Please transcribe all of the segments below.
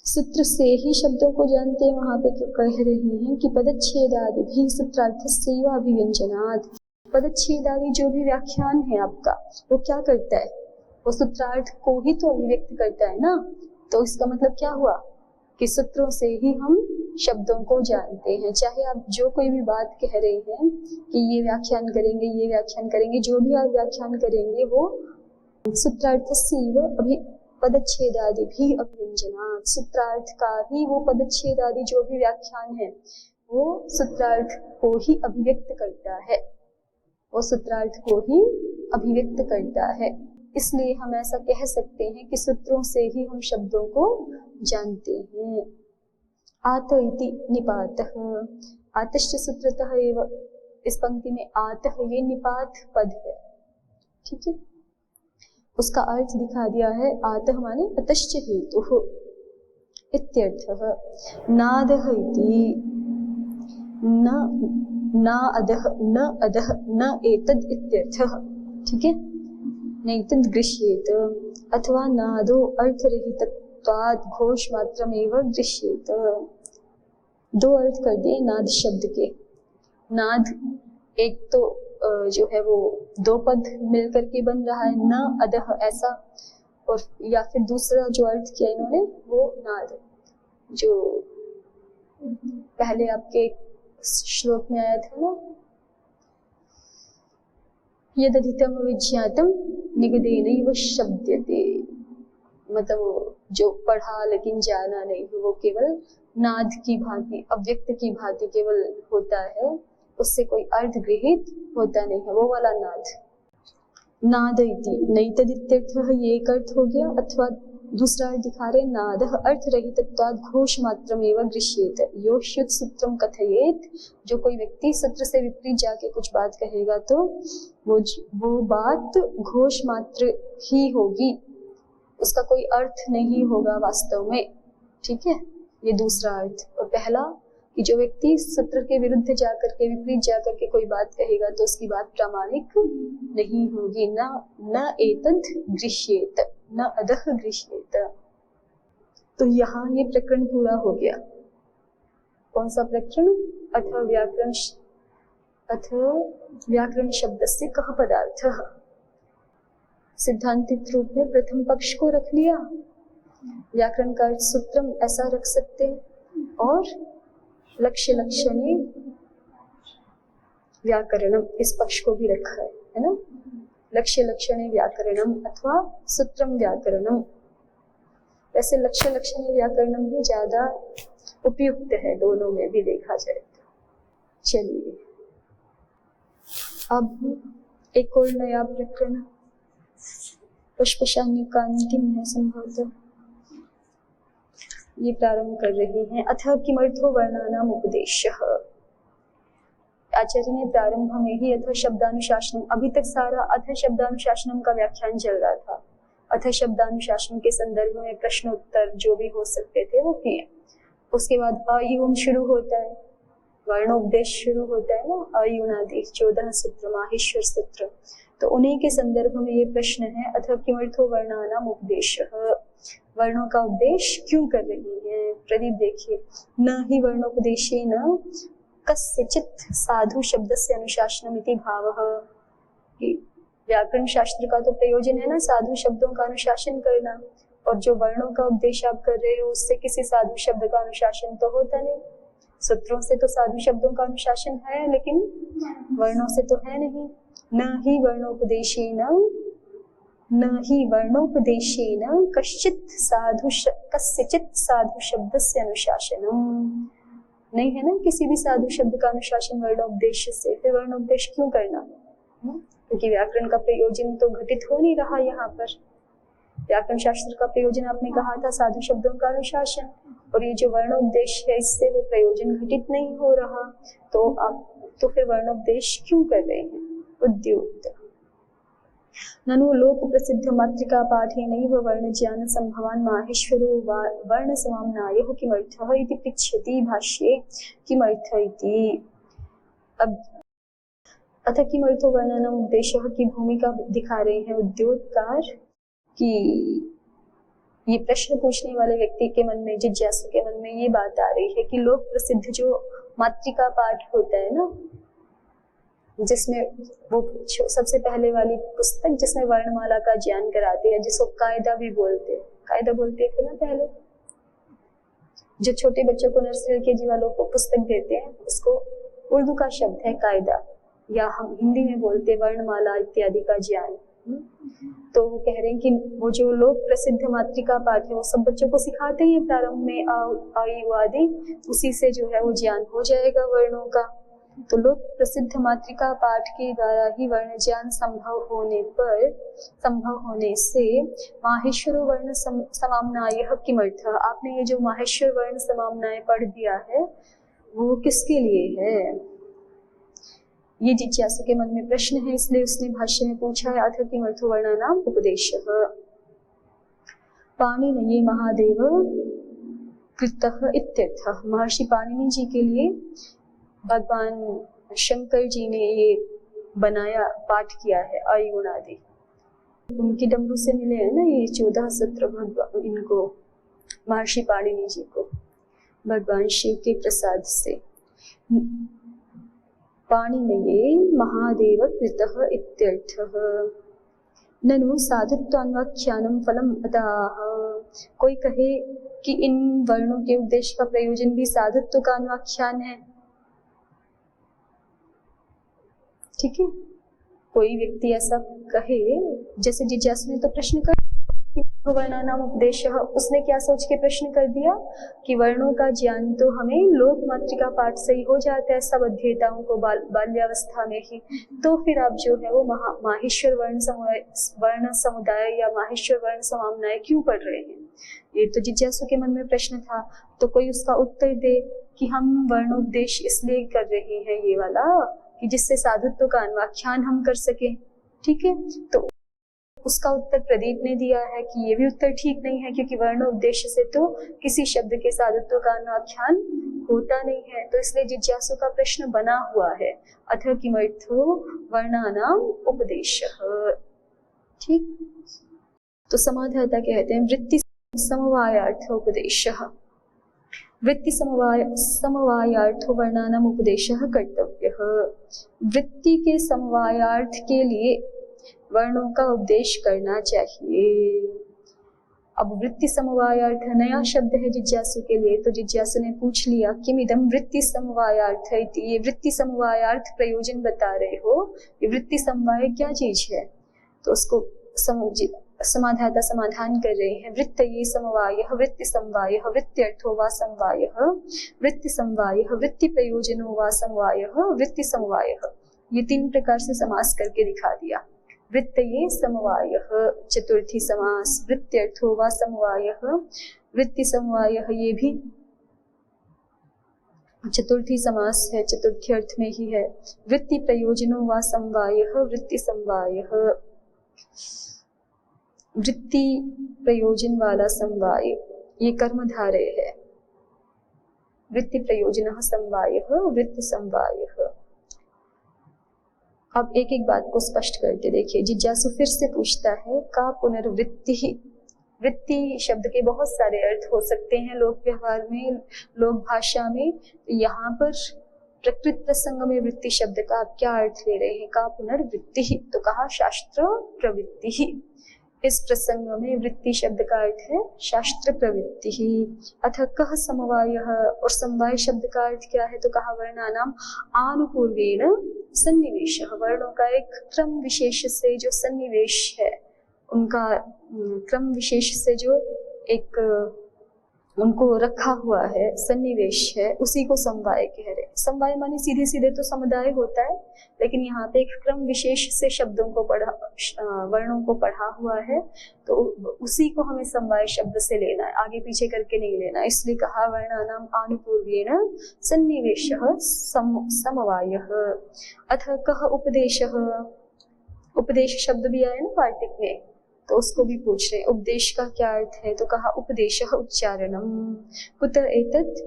सूत्र से ही शब्दों को जानते हैं। वहां पे क्यों कह रहे हैं कि पदच्छेदादि भी सूत्रार्थस्यैव अभिव्यंजनात्। पदच्छेदादि जो भी व्याख्यान है आपका, वो क्या करता है? वो सूत्रार्थ को ही तो अभिव्यक्त करता है ना। तो इसका मतलब क्या हुआ कि सूत्रों से ही हम शब्दों को जानते हैं। चाहे आप जो कोई भी बात कह रहे हैं कि ये व्याख्यान करेंगे, ये व्याख्यान करेंगे, जो भी आप व्याख्यान करेंगे वो सूत्रार्थस्यैव पदच्छेदादि भी अभिव्यंजनात्। सूत्रार्थ का ही वो पदच्छेदादि जो भी व्याख्यान है वो सूत्रार्थ को ही अभिव्यक्त करता है। वो सूत्रार्थ को ही अभिव्यक्त करता है। इसलिए हम ऐसा कह सकते हैं कि सूत्रों से ही हम शब्दों को जानते हैं। आत इति निपातः। आतश्च सूत्रतः एव। इस पंक्ति में आतः ये निपात पद है, ठीक है। उसका अर्थ दिखा दिया है। आतः माने अतश्च हेतुः इत्यर्थः। नादः इति न अदः न अदः न एतद् इत्यर्थः, ठीक है। नैतद् गृह्येत अथवा नादो अर्थरहितत्वात् घोष मात्रमेव गृह्येत। दो अर्थ कर दिए नाद शब्द के। नाद एक तो जो है वो दो पद मिलकर के बन रहा है, न अदह ऐसा, और या फिर दूसरा जो अर्थ किया इन्होंने वो नाद, जो पहले आपके श्लोक में आया था ना, यदधितम विज्ञातम निगदेनैव शब्द्यते। मतलब जो पढ़ा लेकिन जाना नहीं, वो केवल नाद की भांति, अव्यक्त की भांति केवल होता है, उससे कोई अर्थ गृहित होता नहीं है, वो वाला नाद। नाद इति नैतदित्यर्थः ये एक अर्थ हो गया, अथवा दूसरा अर्थ दिखा रहे नादः अर्थरहितत्वात् घोष मात्रमेव गृह्येत। यो शुद्ध सूत्रम कथयेत। जो कोई व्यक्ति सूत्र से विपरीत जाके कुछ बात कहेगा तो वो बात घोष मात्र ही होगी, उसका कोई अर्थ नहीं होगा वास्तव में, ठीक है। ये दूसरा अर्थ। और पहला कि जो व्यक्ति सूत्र के विरुद्ध जाकर के, विपरीत जाकर के कोई बात कहेगा तो उसकी बात प्रामाणिक नहीं होगी। न एतद् गृह्येत न अदः गृह्येत। तो यहाँ ये प्रकरण पूरा हो गया। कौन सा प्रकरण? अथ व्याकरण शब्दस्य कः पदार्थः। सिद्धांतिक रूप में प्रथम पक्ष को रख लिया, व्याकरण का अर्थ सूत्रम ऐसा रख सकते हैं, और लक्ष्य लक्षणे व्याकरणम इस पक्ष को भी रखा है ना। लक्ष्य लक्षणे व्याकरणम अथवा सूत्रम व्याकरणम। वैसे लक्ष्य लक्षणे व्याकरणम ही ज्यादा उपयुक्त है, दोनों में भी देखा जाए तो। चलिए अब एक और नया प्रकरण पुष्पशानी का अंतिम है संभवतः, ये प्रारंभ कर रही हैं। अथ किमर्थो वर्णानाम उपदेशः। आचार्य ने प्रारंभ में ही अथ शब्दानुशासनम, अभी तक सारा अथ शब्दानुशासनम का व्याख्यान चल रहा था। अथ शब्दानुशासन के संदर्भ में प्रश्न उत्तर जो भी हो सकते थे वो किए। उसके बाद अयुन शुरू होता है, वर्णोपदेश शुरू होता है ना, अयुनादि 14 सूत्र, माहेश्वर सूत्र। तो उन्हीं के संदर्भ में ये प्रश्न है, अथ किमर्थो वर्णानाम उपदेशः। वर्णों का उपदेश क्यों कर रही है? प्रदीप देखिए, न ही वर्णोपदेशेन कस्यचित् साधु शब्दस्य अनुशासनमिति भावः। व्याकरण शास्त्र का तो प्रयोजन है ना साधु शब्दों का अनुशासन करना, और जो वर्णों का उपदेश आप कर रहे हो उससे किसी साधु शब्द का अनुशासन तो होता नहीं। सूत्रों से तो साधु शब्दों का अनुशासन है, लेकिन वर्णों से तो है नहीं। न ही वर्णोपदेशेन कश्चित् साधु शब्दस्य अनुशासनम। नहीं है ना किसी भी साधु शब्द का अनुशासन वर्णोपदेश से। फिर वर्णोपदेश क्यों करना? क्योंकि व्याकरण का प्रयोजन तो घटित हो नहीं रहा यहाँ पर। व्याकरण शास्त्र का प्रयोजन आपने कहा था साधु शब्दों का अनुशासन, और ये जो वर्णोपदेश है इससे वो प्रयोजन घटित नहीं हो रहा, तो आप तो फिर वर्णोपदेश क्यों कर रहे हैं? उद्युक्त ननु लोक प्रसिद्ध मातृका पाठेनैव वर्ण ज्ञान संभवान् माहेश्वरो वर्ण समाम्नायः किमर्थः इति पृच्छति भाष्ये। किमर्थ इति। अब अथ किमर्थो वर्णानाम उपदेशः की भूमिका दिखा रहे हैं उद्योगकार की ये प्रश्न पूछने वाले व्यक्ति के मन में, जिज्ञासु के मन में ये बात आ रही है कि लोक प्रसिद्ध जो मातृका पाठ होता है ना, जिसमें वो सबसे पहले वाली पुस्तक जिसमें वर्णमाला का ज्ञान कराती है, जिसको कायदा भी बोलते हैं, कायदा बोलते थे ना पहले, जो छोटे बच्चों को नर्सरी LKG वालों को पुस्तक देते हैं, उसको उर्दू का शब्द है कायदा, या हम हिंदी में बोलते हैं वर्णमाला इत्यादि का ज्ञान। तो वो कह रहे हैं कि वो जो लोक प्रसिद्ध मातृका पाठ है वो सब बच्चों को सिखाते हैं प्रारंभ में, आ ई उ आदि, उसी से जो है वो ज्ञान हो जाएगा वर्णों का। तो लोक प्रसिद्ध मातृका पाठ के द्वारा ही वर्ण ज्ञान संभव होने से माहेश्वर वर्ण समाम्नायः किमर्थ, आपने ये जो माहेश्वर वर्ण समाम्नाय पढ़ दिया है वो किसके लिए है, ये जिज्ञासु के मन में प्रश्न है, इसलिए उसने भाष्य में पूछा है अथ किमर्थो वर्णानाम उपदेशः। पाणिनये महादेव कृतः इत्यर्थः, महर्षि पाणिनि जी के लिए भगवान शंकर जी ने ये बनाया, पाठ किया है आई गुणादि, उनकी डमरू से मिले हैं ना ये 14 सत्र भगवान, इनको महर्षि पाणिनि जी को भगवान शिव के प्रसाद से। पाणिनये महादेव कृतः इत्यर्थः। ननु साधुत्वान्वाख्यानं फलम अतः, कोई कहे कि इन वर्णों के उपदेश का प्रयोजन भी साधुत्व का अन्वाख्यान है, ठीक है। कोई व्यक्ति ऐसा कहे, जैसे जिज्ञासु ने तो प्रश्न कर वर्णानाम उपदेश, उसने क्या सोच के प्रश्न कर दिया कि वर्णों का ज्ञान तो हमें लोक मातृका पाठ से ही हो जाता है सब अध्येताओं को बाल्यावस्था में ही, तो फिर आप जो है वो माहेश्वर वर्ण समुदाय या माहेश्वर वर्ण समाम्नाय क्यों पढ़ रहे हैं। ये तो जिज्ञासु के मन में प्रश्न था, तो कोई उसका उत्तर दे कि हम वर्णोपदेश इसलिए कर रहे हैं ये वाला कि जिससे साधुत्व का अन्वाख्यान हम कर सके, ठीक है। तो उसका उत्तर प्रदीप ने दिया है कि ये भी उत्तर ठीक नहीं है, क्योंकि वर्णोपदेश से तो किसी शब्द के साधुत्व का अन्वाख्यान होता नहीं है, तो इसलिए जिज्ञासु का प्रश्न बना हुआ है अथ किमर्थो वर्णानाम उपदेशः, ठीक। तो समाधाता कहते हैं वृत्ति समवायार्थ उपदेशः, वृत्ति समवायार्थो वर्णानाम उपदेशः कर्तव्यः। वृत्ति के समवायार्थ के लिए वर्णों का उपदेश करना चाहिए। अब वृत्ति समवायार्थ नया शब्द है जिज्ञासु के लिए, तो जिज्ञासु ने पूछ लिया किमिदं वृत्ति समवायार्थ है, ये वृत्ति समवायार्थ प्रयोजन बता रहे हो, ये वृत्ति समवाय क्या चीज है। तो उसको समाधाता समाधान कर रहे हैं, वृत्तये समवायः वृत्ति समवायः वृत्त्यर्थो वा समवायः वृत्ति समवायः वृत्ति प्रयोजनो वा समवायः वृत्ति समवायः, ये 3 प्रकार से समास करके दिखा दिया। वृत्तये समवायः चतुर्थी समास, वृत्त्यर्थो वा समवायः वृत्ति समवायः, ये भी चतुर्थी समास है, चतुर्थी अर्थ में ही है। वृत्ति प्रयोजनो वा समवायः वृत्ति समवायः, वृत्ति प्रयोजन वाला समवाय ये कर्मधारय है। वृत्ति प्रयोजनः समवायः वृत्ति समवायः। अब एक एक बात को स्पष्ट करके देखिए, जिज्ञासु फिर से पूछता है का पुनर्वृत्ति। वृत्ति शब्द के बहुत सारे अर्थ हो सकते हैं लोक व्यवहार में, लोक भाषा में। यहाँ पर प्रकृत प्रसंग में वृत्ति शब्द का आप क्या अर्थ ले रहे हैं, का पुनर्वृत्ति, तो कहा शास्त्र प्रवृत्ति। इस प्रसंग में वृत्ति शब्द का अर्थ है शास्त्र प्रवृत्ति ही। अथ कह समवायः, और समवाय शब्द का अर्थ क्या है, तो कहा वर्णानाम आनुपूर्वेण सन्निवेशः, वर्णों का एक क्रम विशेष से जो सन्निवेश है, उनका क्रम विशेष से जो एक उनको रखा हुआ है, सन्निवेश है, उसी को समवाय कह रहे हैं। समवाय माने सीधे सीधे तो समुदाय होता है, लेकिन यहाँ पे एक क्रम विशेष से शब्दों को वर्णों को पढ़ा हुआ है, तो उसी को हमें समवाय शब्द से लेना है, आगे पीछे करके नहीं लेना। इसलिए कहा वर्णानाम आनुपूर्वेण सन्निवेशः समवायः। अथ कह उपदेशः, उपदेश शब्द भी आया ना वार्तिक में, तो उसको भी पूछ रहे उपदेश का क्या अर्थ है, तो कहा उपदेशः उच्चारणम। कुत एतत्,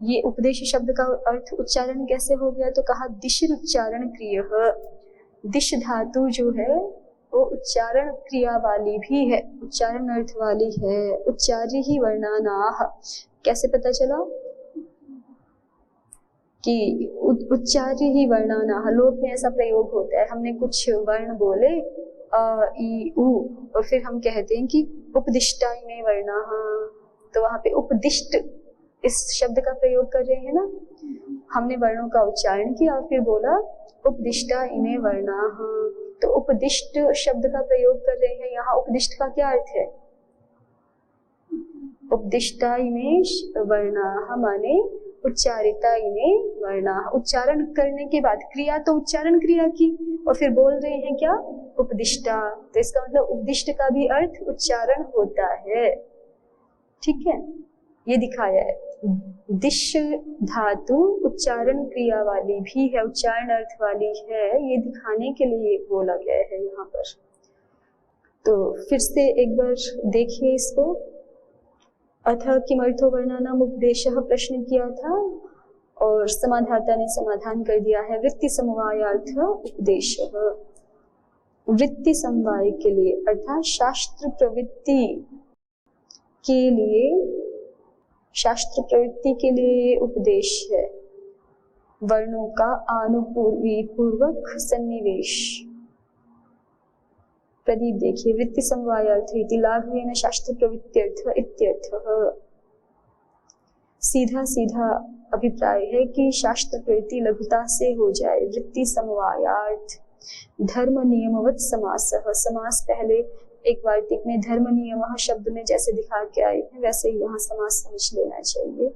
ये उपदेश शब्द का अर्थ उच्चारण कैसे हो गया, तो कहा दिशिर उच्चारण क्रियः। दिश धातु जो है वो उच्चारण क्रिया वाली भी है, उच्चारण अर्थ वाली है। उच्चार्य ही वर्णानाः, कैसे पता चला कि उच्चार्य ही वर्णानाः? लोक में ऐसा प्रयोग होता है, हमने कुछ वर्ण बोले अ ई उ और फिर हम कहते हैं कि उपदिष्टा इमे वर्णाः, तो वहां पे उपदिष्ट इस शब्द का प्रयोग कर रहे हैं ना, हमने वर्णों का उच्चारण किया और फिर बोला उपदिष्टा इमे वर्णाः, तो उपदिष्ट शब्द का प्रयोग कर रहे हैं। यहाँ उपदिष्ट का क्या अर्थ है? उपदिष्टा इमे वर्णाः माने उच्चारिता इमे वर्णाः, उच्चारण करने के बाद क्रिया, तो उच्चारण क्रिया की और फिर बोल रहे हैं क्या? उपदिष्टा, तो इसका मतलब उपदिष्ट का भी अर्थ उच्चारण होता है। ठीक है, ये दिखाया है। दिश धातु उच्चारण क्रिया वाली भी है, उच्चारण अर्थ वाली है, ये दिखाने के लिए बोला गया है यहाँ पर। तो फिर से एक बार देखिए इसको। अथ किमर्थो वर्णानाम उपदेशः प्रश्न किया था और समाधाता ने समाधान कर दिया है। वृत्ति समवायार्थ उपदेशः, वृत्ति समवाय के लिए अर्थात शास्त्र प्रवृत्ति के लिए, शास्त्र प्रवृत्ति के लिए उपदेश है। वर्णों का आनुपूर्वी पूर्वक सन्निवेश। प्रदीप देखिए, वृत्ति समवायार्थ इति लाघवेन शास्त्र प्रवृत्त्यर्थ इत्यर्थः। सीधा सीधा अभिप्राय है कि शास्त्र प्रवृत्ति लघुता से हो जाए। वृत्ति समवायार्थ धर्म नियमवत समासः, समास पहले एक वार्तिक में धर्म नियमः शब्द में जैसे दिखा के आए हैं वैसे ही यहाँ समास समझ लेना चाहिए।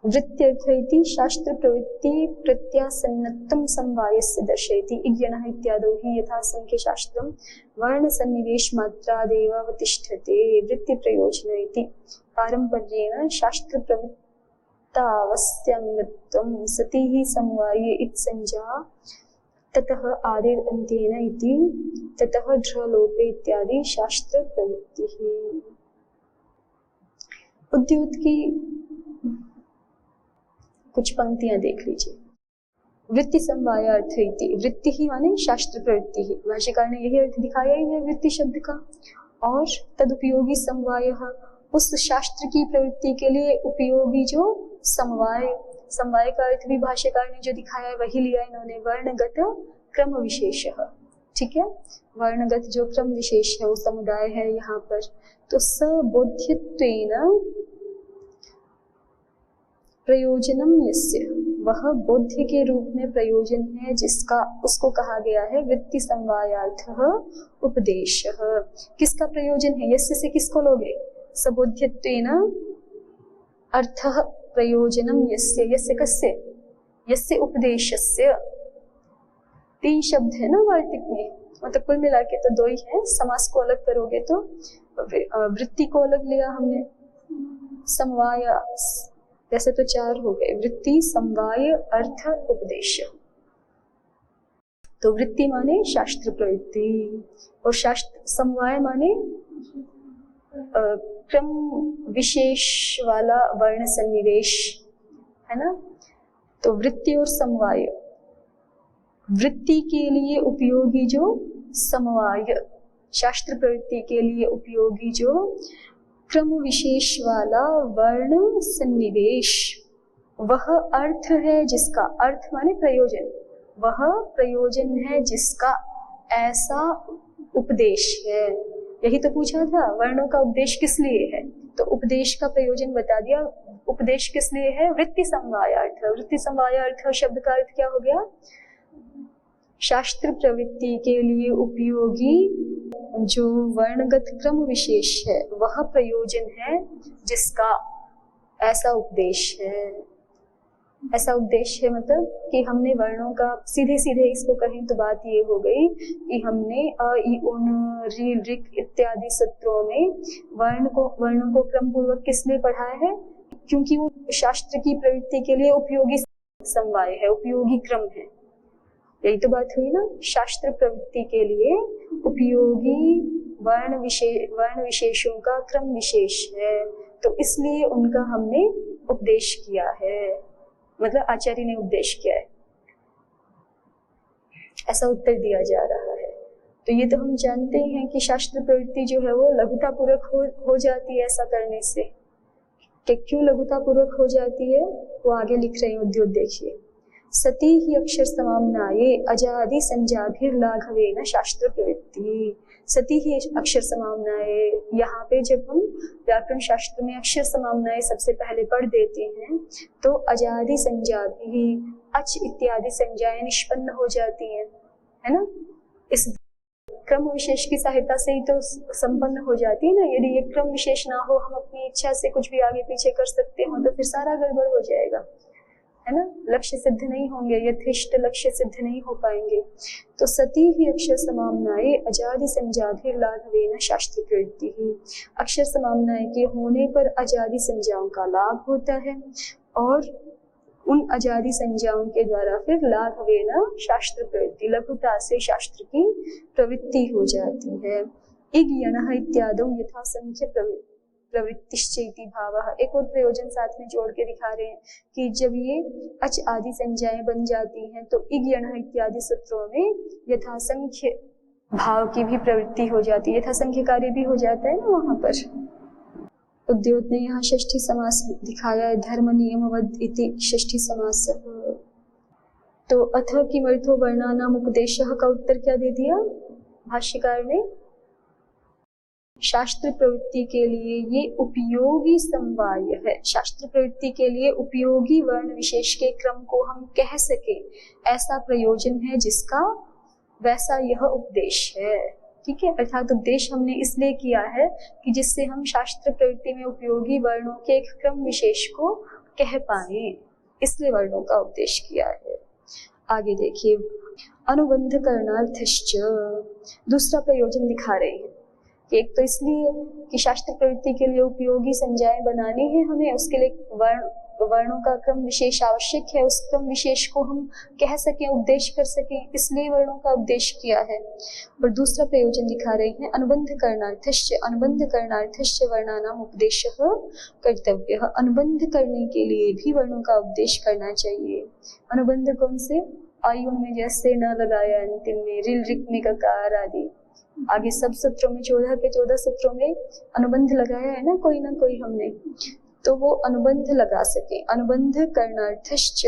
वृत्त्यर्थ इति शास्त्र प्रवृत्ति प्रत्यासन्नत्वं समवायस्य दर्शयति। इज्ञनः इत्यादौ हि यथा संख्य शास्त्रं वर्ण सन्निवेश मात्रादेव अवतिष्ठते। वृत्ति प्रयोजन इति पारंपर्येण शास्त्र प्रवृत्तावस्यंगत्वं सति हि समवाये इत्संज्ञा ततः आदिर अंतेन इति ततः ढ्रलोपे इत्यादि शास्त्र प्रवृत्ति। उद्योत की कुछ पंक्तियां देख लीजिए। वृत्ति समवायार्थ इति, वृत्ति ही माने शास्त्र प्रवृत्ति ही, भाष्यकार ने यही अर्थ दिखाया ही है वृत्ति शब्द का। और तदुपयोगी समवायः, उस शास्त्र की प्रवृत्ति के लिए उपयोगी जो समवाय, समवाय का अर्थ भी भाष्यकार ने जो दिखाया है वही लिया इन्होंने, वर्णगत क्रम विशेषः। ठीक है, वर्णगत जो क्रम विशेष है वो समुदाय है यहाँ पर। तो सबोध्यत्वेन प्रयोजनम यस्य, वह बोध्य के रूप में प्रयोजन है जिसका, उसको कहा गया है वृत्ति समवायार्थः उपदेशः। किसका प्रयोजन है? यस्य से किसको लोगे? सबोध्यत्वेन अर्थः प्रयोजनम यस्य, यस्य कस्य? यस्य उपदेशस्य। 3 शब्द है ना वार्तिक में, मतलब कुल मिला के तो 2 ही है। समास को अलग करोगे तो वृत्ति को अलग लिया हमने, समवाय वैसे तो 4 हो गए, वृत्ति समवाय अर्थ उपदेश। तो वृत्ति माने शास्त्र प्रवृत्ति और शास्त्र समवाय माने क्रम विशेष वाला वर्ण सन्निवेश, है ना। तो वृत्ति और समवाय, वृत्ति के लिए उपयोगी जो समवाय, शास्त्र प्रवृत्ति के लिए उपयोगी जो क्रम विशेष वाला वर्ण सन्निवेश, वह अर्थ है जिसका, अर्थ माने प्रयोजन, वह प्रयोजन है जिसका ऐसा उपदेश है। यही तो पूछा था, वर्णों का उपदेश किस लिए है, तो उपदेश का प्रयोजन बता दिया। उपदेश किस लिए है? वृत्ति समवायार्थ। वृत्ति समवायार्थ शब्द का अर्थ क्या हो गया? शास्त्र प्रवृत्ति के लिए उपयोगी जो वर्णगत क्रम विशेष है वह प्रयोजन है जिसका ऐसा उपदेश है। ऐसा उपदेश है मतलब कि हमने वर्णों का, सीधे सीधे इसको कहें तो बात ये हो गई कि हमने अ इ उन ऋ ऋक इत्यादि सूत्रों में वर्णों को क्रम पूर्वक किस लिए पढ़ाया है? क्योंकि वो शास्त्र की प्रवृत्ति के लिए उपयोगी समवाय है, उपयोगी क्रम है। यही तो बात हुई ना, शास्त्र प्रवृत्ति के लिए उपयोगी वर्ण विशेषों का क्रम विशेष है, तो इसलिए उनका हमने उपदेश किया है, मतलब आचार्य ने उपदेश किया है, ऐसा उत्तर दिया जा रहा है। तो ये तो हम जानते ही हैं कि शास्त्र प्रवृत्ति जो है वो लघुतापूर्वक हो जाती है ऐसा करने से। कि क्यों लघुतापूर्वक हो जाती है वो आगे लिख रहे हैं, उद्योग देखिए। सती ही अक्षर समाम्नाये अजादि संजाभिर्लाघवेन शास्त्र प्रवृत्ति। सती ही अक्षर समाम्नाये, यहाँ पे जब हम व्याकरण शास्त्र में अक्षर समाम्नाये सबसे पहले पढ़ देते हैं तो अजादि संजाभि अच इत्यादि संज्ञाएं निष्पन्न हो जाती हैं, है ना। इस क्रम विशेष की सहायता से ही तो संपन्न हो जाती है ना। यदि ये क्रम विशेष ना हो, हम अपनी इच्छा से कुछ भी आगे पीछे कर सकते हो तो फिर सारा गड़बड़ हो जाएगा, है ना। लक्ष्य सिद्ध नहीं होंगे, यथेष्ट लक्ष्य सिद्ध नहीं हो पाएंगे। तो सती ही अक्षर समाम्नाये अजादि संजाभिर्लाघवेन शास्त्र प्रवृत्ति ही। अक्षर समाम्नाय के होने पर अजादि संज्ञाओं का लाभ होता है और उन अजादि संज्ञाओं के द्वारा फिर लाघवेन शास्त्र प्रवृत्ति, लघुता से शास्त्र की प्रवृत्ति हो जाती है। इग्यणः इत्यादौ यथा संख्य प्रवृत्तिश्चेति भावः। एक और प्रयोजन साथ में जोड़ के दिखा रहे हैं कि जब ये अच आदि संज्ञाएं बन जाती हैं तो इग्यणः इत्यादि सूत्रों में यथासंख्य भाव की भी प्रवृत्ति हो जाती है, यथासंख्य कार्य भी हो जाता है ना वहां पर। उद्योग ने यहाँ षष्ठी समास दिखाया है, धर्म नियमवद इति षष्ठी समास। तो अथ किमर्थो वर्णानाम उपदेशः का उत्तर क्या दे दिया भाष्यकार ने? शास्त्र प्रवृत्ति के लिए ये उपयोगी समवाय है। शास्त्र प्रवृत्ति के लिए उपयोगी वर्ण विशेष के क्रम को हम कह सके ऐसा प्रयोजन है जिसका वैसा यह उपदेश है। ठीक है, अर्थात उपदेश हमने इसलिए किया है कि जिससे हम शास्त्र प्रवृत्ति में उपयोगी वर्णों के एक क्रम विशेष को कह पाए, इसलिए वर्णों का उपदेश किया है। आगे देखिए, अनुबंध करणार्थश्च दूसरा प्रयोजन दिखा रहे हैं कि एक तो इसलिए कि शास्त्र प्रवृत्ति के लिए उपयोगी संज्ञाएं बनानी है हमें, उसके लिए वर्णों का क्रम विशेष आवश्यक है, उस क्रम विशेष को हम कह सकें, उपदेश कर सकें, इसलिए वर्णों का उपदेश किया है। और दूसरा प्रयोजन दिखा रहे हैं अनुबंध करणार्थश्च, अनुबंध करणार्थश्च वर्णानाम उपदेशः कर्तव्यः। अनुबंध करने के लिए भी वर्णों का उपदेश करना चाहिए। अनुबंध कौन से? आयुन में जैसे न लगाया अंतिम में, रिल रिक में ककार आदि, आगे सब सूत्रों में 14 के 14 सूत्रों में अनुबंध लगाया है ना कोई हमने, तो वो अनुबंध लगा सके। अनुबंध करणार्थश्च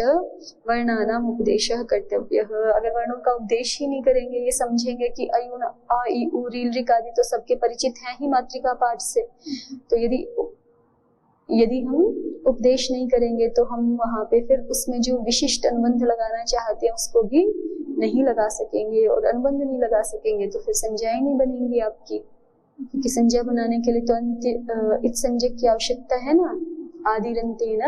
वर्णानाम उपदेशः कर्तव्यः। अगर वर्णों का उपदेश ही नहीं करेंगे, ये समझेंगे कि अयुन आ ई उ रील रिक आदि तो सबके परिचित हैं ही मातृका पाठ से, तो यदि हम उपदेश नहीं करेंगे तो हम वहां पे फिर उसमें जो विशिष्ट अनुबंध लगाना चाहते हैं उसको भी नहीं लगा सकेंगे, और अनुबंध नहीं लगा सकेंगे तो फिर संज्ञाएं नहीं बनेंगी आपकी, क्योंकि संज्ञा बनाने के लिए तो अंत्य इत संज्ञक की आवश्यकता है ना। आदिरंतेन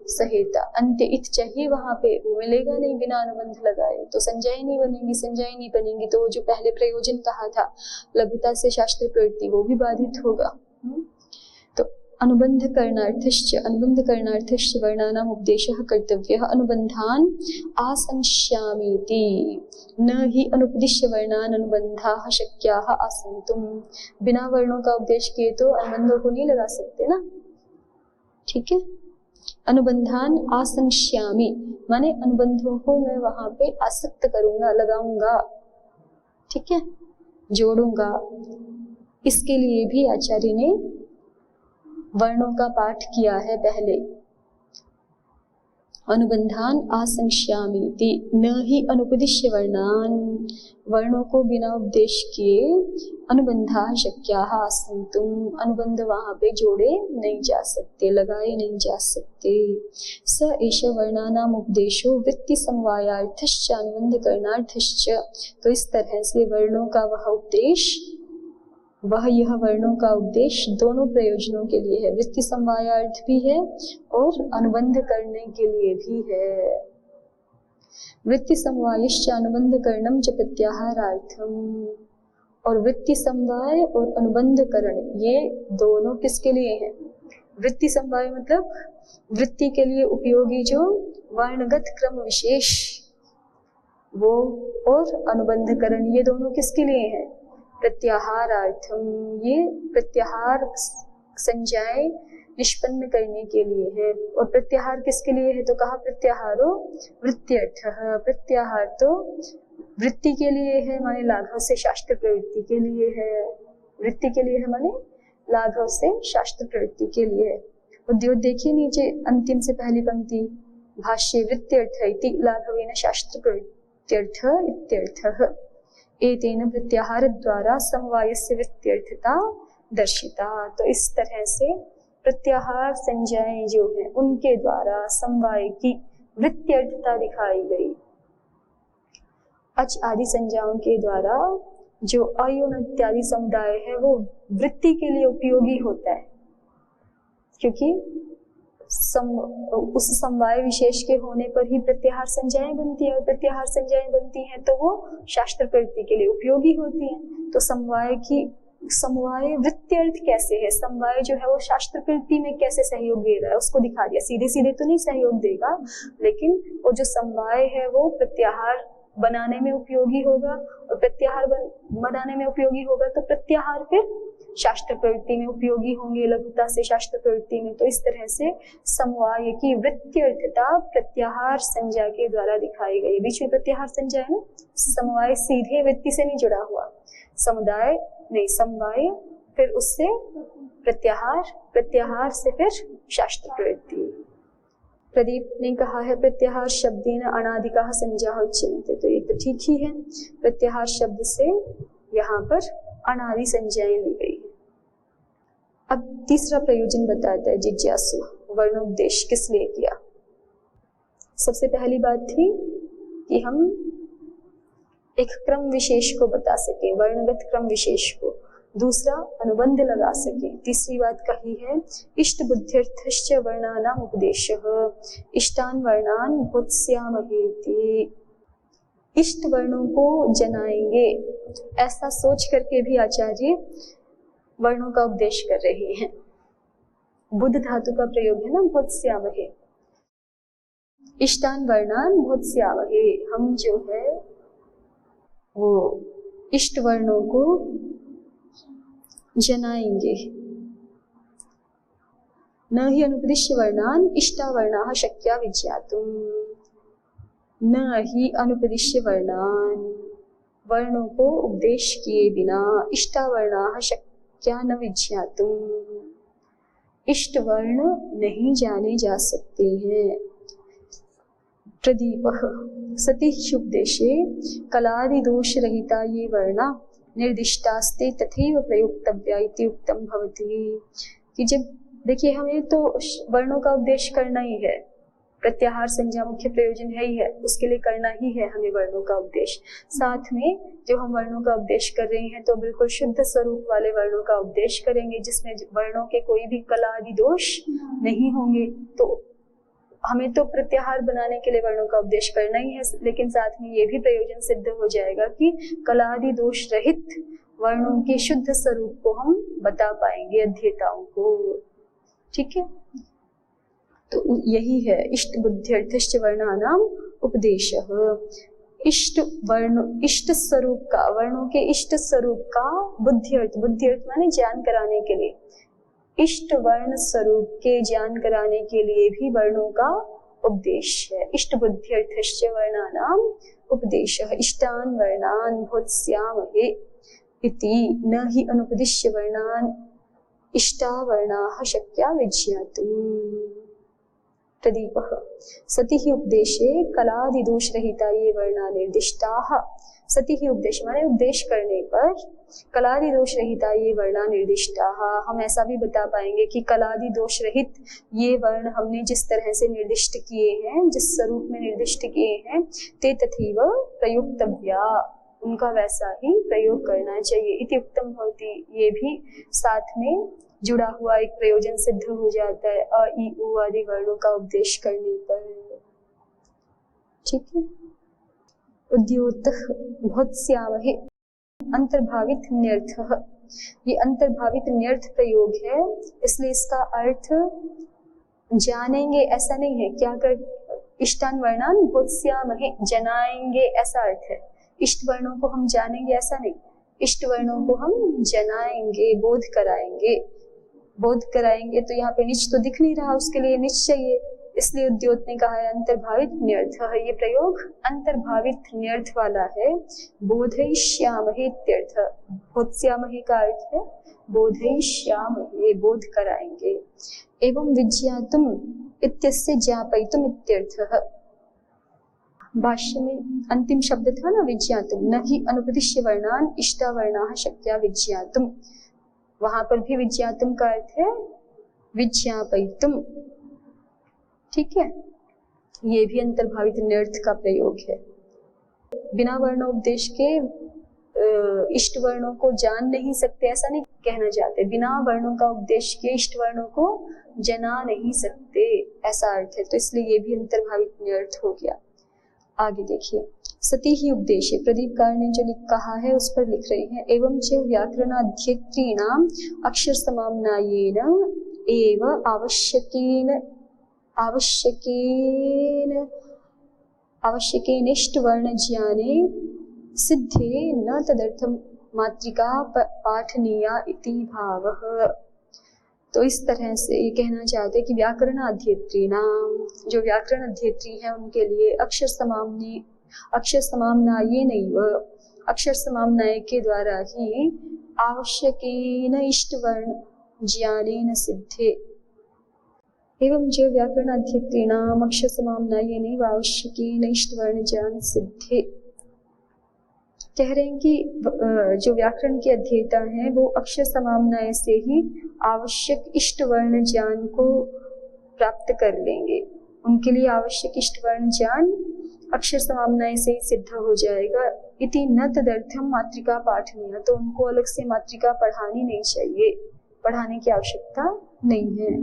सहेता, अंत्य इत चाहिए वहां पे, वो मिलेगा नहीं बिना अनुबंध लगाए, तो संज्ञाएं नहीं बनेंगी। संज्ञाएं नहीं बनेंगी तो जो पहले प्रयोजन कहा था लघुता से शास्त्र प्रवृत्ति, वो भी बाधित होगा। तो अनुबंध करणार्थश्च वर्णानाम उपदेशः कर्तव्यः। अनुबंधान आसंश्यामीति न हि अनुपदिश्य वर्णान अनुबंधाः शक्याः आसन्तुम्। बिना वर्णों का उपदेश किए तो अनुबंधों को नहीं लगा सकते ना, ठीक है। अनुबंधान आसंश्यामी माने अनुबंधों को मैं वहां पे आसक्त करूंगा, लगाऊंगा, ठीक है, जोड़ूंगा। इसके लिए भी आचार्य ने वर्णों का पाठ किया है पहले। अनुबंधान आसंश्यामीति न ही अनुपदिश्य वर्णान, वर्णों को बिना उपदेश किए अनुबंधाः शक्याः आसन्तुम्, अनुबंध वहां पे जोड़े नहीं जा सकते, लगाए नहीं जा सकते। स एष वर्णानाम उपदेशो वृत्ति समवायार्थश्च अनुबंध करणार्थश्च। तो इस तरह से वर्णों का यह वर्णों का उपदेश दोनों प्रयोजनों के लिए है, वृत्ति समवायार्थ भी है और अनुबंध करने के लिए भी है। वृत्ति समवायश्च अनुबंध करणम च प्रत्याहारार्थम। और वृत्ति समवाय और अनुबंध करण ये दोनों किसके लिए है? वृत्ति समवाय मतलब वृत्ति के लिए उपयोगी जो वर्णगत क्रम विशेष वो, और अनुबंध करण ये दोनों किसके लिए है? प्रत्याहारार्थम, ये प्रत्याहार संज्ञाएं निष्पन्न करने के लिए है। और प्रत्याहार किसके लिए है? तो कहा प्रत्याहारो वृत्त्यर्थः, प्रत्याहार तो वृत्ति के लिए है माने लाघव से शास्त्र प्रवृत्ति के लिए है, वृत्ति के लिए है माने लाघव से शास्त्र प्रवृत्ति के लिए है। और देखिए नीचे अंतिम से पहली पंक्ति, भाष्ये वृत्त्यर्थ इति लाघवेन शास्त्र प्रवृत्त्यर्थ इत्यर्थः एतेन प्रत्याहार द्वारा समवायस्य वृत्त्यर्थता दर्शिता। तो इस तरह से प्रत्याहार संज्ञाएं जो है उनके द्वारा समवाय की वृत्त्यर्थता दिखाई गई। अच आदि संज्ञाओं के द्वारा जो अयोन इत्यादि समुदाय है वो वृत्ति के लिए उपयोगी होता है, क्योंकि उस समवाय विशेष के होने पर ही प्रत्याहार संज्ञाएं बनती है, और प्रत्याहार संज्ञाएं बनती हैं तो वो शास्त्र प्रवृत्ति के लिए उपयोगी होती हैं। तो समवाय वृत्त्यर्थ कैसे है, समवाय जो है वो शास्त्र प्रवृत्ति में कैसे सहयोग दे रहा है उसको दिखा दिया। सीधे सीधे तो नहीं सहयोग देगा, लेकिन वो जो समवाय है वो प्रत्याहार बनाने में उपयोगी होगा, और प्रत्याहार बनाने में उपयोगी होगा तो प्रत्याहार फिर शास्त्र प्रवृत्ति में उपयोगी होंगे, लघुता से शास्त्र प्रवृत्ति में। तो इस तरह से समवाय की वृत्त्यर्थता प्रत्याहार संज्ञा के द्वारा दिखाई गई। बीच में प्रत्याहार संज्ञा है ना, समवाय सीधे वृत्ति से नहीं जुड़ा हुआ, समुदाय नहीं, समवाय फिर उससे प्रत्याहार, प्रत्याहार से फिर शास्त्र प्रवृत्ति। प्रदीप ने कहा है प्रत्याहार शब्देन अनादिकाः संज्ञाः उच्यन्ते, तो ये तो ठीक ही है, प्रत्याहार शब्द से यहाँ पर अनादि संज्ञाएं ली गई। अब तीसरा प्रयोजन बताता है जिज्ञासु, वर्णोपदेश किस लिए किया। सबसे पहली बात थी कि हम एक क्रम विशेष को बता सके, वर्णगत क्रम विशेष को। दूसरा अनुबंध लगा सके। तीसरी बात कही है इष्ट बुद्ध्यर्थश्च वर्णानाम उपदेशः इष्टान वर्णान बोध्यामहेति। इष्ट वर्णों को जनाएंगे ऐसा सोच करके भी आचार्य वर्णों का उपदेश कर रहे हैं। बुद्ध धातु का प्रयोग है ना, बोध्यामहे, इष्टान वर्णान बोध्यामहे। हम जो है वो इष्ट वर्णों को जनाएंगे। न ही अनुपदिश्य वर्णान इष्टा वर्णाः शक्या विज्ञातुम, न ही अनुपदिश्य वर्णान, वर्णों को उपदेश किए बिना इष्टा वर्णाः शक्या न विज्ञातुम, इष्ट वर्ण नहीं जाने जा सकते हैं। प्रदीपः सतिषुपदेशे कलादि दोष रहिता ये वर्णा निर्दिष्टास्ते तथैव प्रयोक्तव्या इति उक्तम भवति। कि जब देखिए हमें तो वर्णों का उपदेश करना ही है, प्रत्याहार संज्ञा मुख्य प्रयोजन है ही है, उसके लिए करना ही है हमें वर्णों का उपदेश। साथ में जो हम वर्णों का उपदेश कर रहे हैं तो बिल्कुल शुद्ध स्वरूप वाले वर्णों का उपदेश करेंगे, जिसमें वर्णों के कोई भी कला आदि दोष नहीं होंगे। तो हमें तो प्रत्याहार बनाने के लिए वर्णों का उपदेश करना ही है, लेकिन साथ में ये भी प्रयोजन सिद्ध हो जाएगा कि कलादि दोष रहित वर्णों के शुद्ध स्वरूप को हम बता पाएंगे अध्येताओं को। ठीक है, तो यही है इष्ट बुद्ध्यर्थश्च वर्णानाम उपदेशः। इष्ट वर्ण, इष्ट स्वरूप का, वर्णों के इष्ट स्वरूप का बुद्ध्यर्थ, बुद्ध्यर्थ माने ज्ञान कराने के लिए, इष्ट वर्ण स्वरूप के ज्ञान कराने के लिए भी वर्णों का उपदेश है। इष्ट बुद्ध्यर्थश्च वर्णानाम उपदेशः इष्टान वर्णान बोध्यामहे इति न हि अनुपदिश्य वर्णान इष्टा वर्णाः शक्या विज्ञातुम्। प्रदीपः सति ही उपदेशे कलादि दोष रहिता ये वर्णा निर्दिष्टाः। सति ही उपदेश माने उपदेश करने पर कलादि दोष रहिता ये वर्णा निर्दिष्टाः, हम ऐसा भी बता पाएंगे कि कलादि दोष रहित ये वर्ण हमने जिस तरह से निर्दिष्ट किए हैं, जिस स्वरूप में निर्दिष्ट किए हैं, ते तथैव प्रयुक्तव्या, उनका वैसा ही प्रयोग करना चाहिए। इति उक्तम भवति, ये भी साथ में जुड़ा हुआ एक प्रयोजन सिद्ध हो जाता है अ ई उ आदि वर्णों का उपदेश करने पर। ठीक है, उद्योतः बोध्यामहे अंतर्भावित न्यर्थः, ये अंतर्भावित न्यर्थ प्रयोग है, इसलिए इसका अर्थ जानेंगे ऐसा नहीं है। क्या कर इष्टान वर्णान बोध्यामहे, जनाएंगे ऐसा अर्थ है। इष्ट वर्णों को हम जानेंगे ऐसा नहीं, इष्ट वर्णों को हम जनाएंगे, बोध कराएंगे। बोध कराएंगे तो यहाँ पे निच तो दिख नहीं रहा, उसके लिए निच चाहिए, इसलिए उद्योत ने कहा है अंतर्भावित न्यर्थ। ये प्रयोग अंतर्भावित न्यर्थ वाला है। बोधयिष्यामहे इत्यर्थ। बोधस्यामहे का अर्थ है बोधयिष्यामहे, बोध कराएंगे। एवं विज्ञातुम इत्यस्य ज्ञापयितुम इत्यर्थः। भाष्य में अंतिम शब्द था ना विज्ञातुम, न ही अनुपदिश्य वर्णान इष्टावर्णाः शक्या विज्ञातुम। वहां पर भी विज्ञातुम का अर्थ है विज्ञापयितुम। ठीक है, ये भी अंतर्भावित न्यर्थ का प्रयोग है। बिना वर्णोपदेश के इष्ट वर्णों को जान नहीं सकते, ऐसा नहीं कहना चाहते। बिना वर्णों का उपदेश के इष्ट वर्णों को जना नहीं सकते, ऐसा अर्थ है। तो इसलिए ये भी अंतर्भावित न्यर्थ हो गया। आगे देखिए, सती ही उपदेश है। प्रदीप कार ने जो कहा है उस पर लिख रहे हैं, एवं च व्याकरणाध्येत्रीणाम अक्षर समाम्नायेन एव आवश्यकेन इष्ट वर्ण ज्ञाने सिद्धे न तदर्थम मात्रिका पाठनीया इति भावः। तो इस तरह से ये कहना चाहते हैं कि व्याकरण अध्येत्री नाम, जो व्याकरण अध्येत्री है उनके लिए अक्षर समाम्नाये नैव, अक्षर समाम्नाय के द्वारा ही आवश्यकेन इष्ट वर्ण ज्ञानेन सिद्धे। एवं जो व्याकरण अध्येत्री नाम अक्षर समाम्नाये नैव आवश्यकेन इष्ट वर्ण ज्ञान सिद्धे। कह रहे हैं कि जो व्याकरण के अध्येता हैं वो अक्षर समाम्नाय से ही आवश्यक इष्ट वर्ण ज्ञान को प्राप्त कर लेंगे। उनके लिए आवश्यक इष्ट वर्ण ज्ञान अक्षर समाम्नाय से ही सिद्ध हो जाएगा। इति न तदर्थम मात्रिका पाठनीय, तो उनको अलग से मात्रिका पढ़ानी नहीं चाहिए, पढ़ाने की आवश्यकता नहीं है।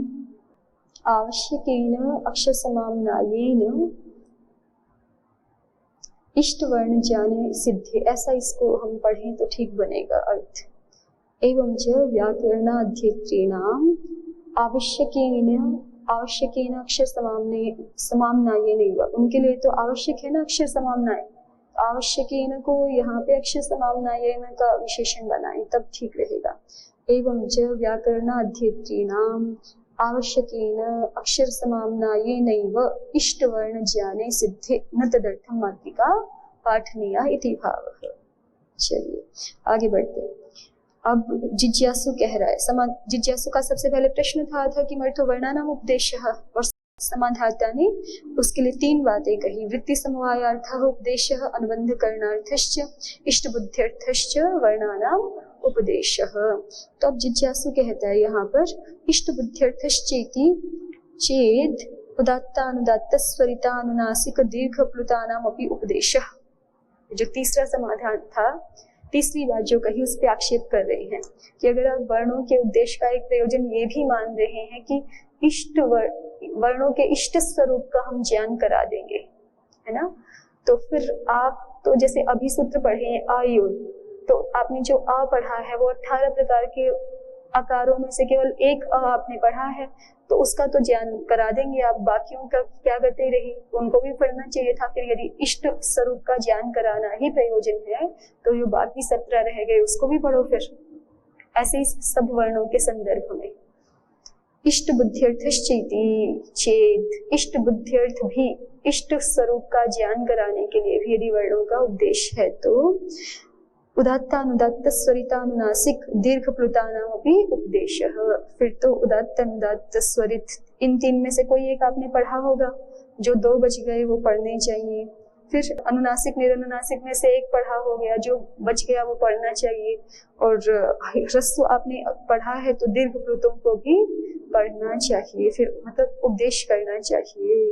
आवश्यकेन अक्षर समाम्नायेन इष्ट वर्ण ज्ञाने सिद्धे, ऐसा इसको हम पढ़ें तो ठीक बनेगा अर्थ। एवं च व्याकरणाध्येत्रीणाम आवश्यकेन अक्षर समाम्नायेन, उनके लिए तो आवश्यक है ना अक्षर समाम्नाय, आवश्यकेन को यहाँ पे अक्षर समाम्नायेन का विशेषण बनाएं तब ठीक रहेगा। एवं च व्याकरणाध्येत्रीणाम आवश्यकेन अक्षर समाम्नायेनैव इष्ट वर्ण ज्ञाने सिद्धे न तदर्थम मात्रिका पाठनीया इति भावः। चलिए आगे बढ़ते हैं। अब जिज्ञासु कह रहा है, जिज्ञासु का सबसे पहले प्रश्न था कि मर्थो वर्णानाम उपदेशः, और समाधाता ने उसके लिए 3 बातें कही। वृत्ति समवायार्थः उपदेशः, अनुबंध करणार्थश्च, इष्ट बुद्ध्यर्थश्च वर्णानाम उपदेशः। तो अब जिज्ञासु कहता है यहाँ पर इष्ट बुद्ध्यर्थश्चेति चेद उदात्तानुदात्त स्वरितानुनासिक दीर्घ प्लुतानाम अपि उपदेशः। जो तीसरा समाधान था, तीसरी बात जो कही उस पर आक्षेप कर रहे हैं कि अगर आप वर्णों के उपदेश का एक प्रयोजन ये भी मान रहे हैं कि इष्ट वर्णों के इष्ट स्वरूप का हम ज्ञान करा देंगे, है ना, तो फिर आप तो जैसे अभी सूत्र पढ़े हैं आयुर, तो आपने जो आ पढ़ा है वो 18 प्रकार के आकारों में से केवल एक अ आपने पढ़ा है, तो उसका तो ज्ञान करा देंगे आप, बाकियों का क्या गति रही, उनको भी पढ़ना चाहिए था। फिर यदि इष्ट स्वरूप का ज्ञान कराना ही प्रयोजन है तो जो बाकी 17 रह गए उसको भी पढ़ो। फिर ऐसे ही सब वर्णों के संदर्भ में इष्ट बुद्ध्यर्थश्चेति चेत, इष्ट बुद्ध्यर्थ भी इष्ट स्वरूप का ज्ञान कराने के लिए भी यदि वर्णों का उपदेश है तो उदात्तानुदात्त स्वरितानुनासिक दीर्घ प्लुतानाम अपि उपदेशः। फिर तो उदात्त अनुदात्त स्वरित इन 3 में से कोई एक आपने पढ़ा होगा, जो 2 बच गए वो पढ़ने चाहिए। फिर अनुनासिक निरनुनासिक में से एक पढ़ा हो गया, जो बच गया वो पढ़ना चाहिए। और ह्रस्व आपने पढ़ा है तो दीर्घ प्लुतों को भी पढ़ना चाहिए, फिर मतलब उपदेश करना चाहिए।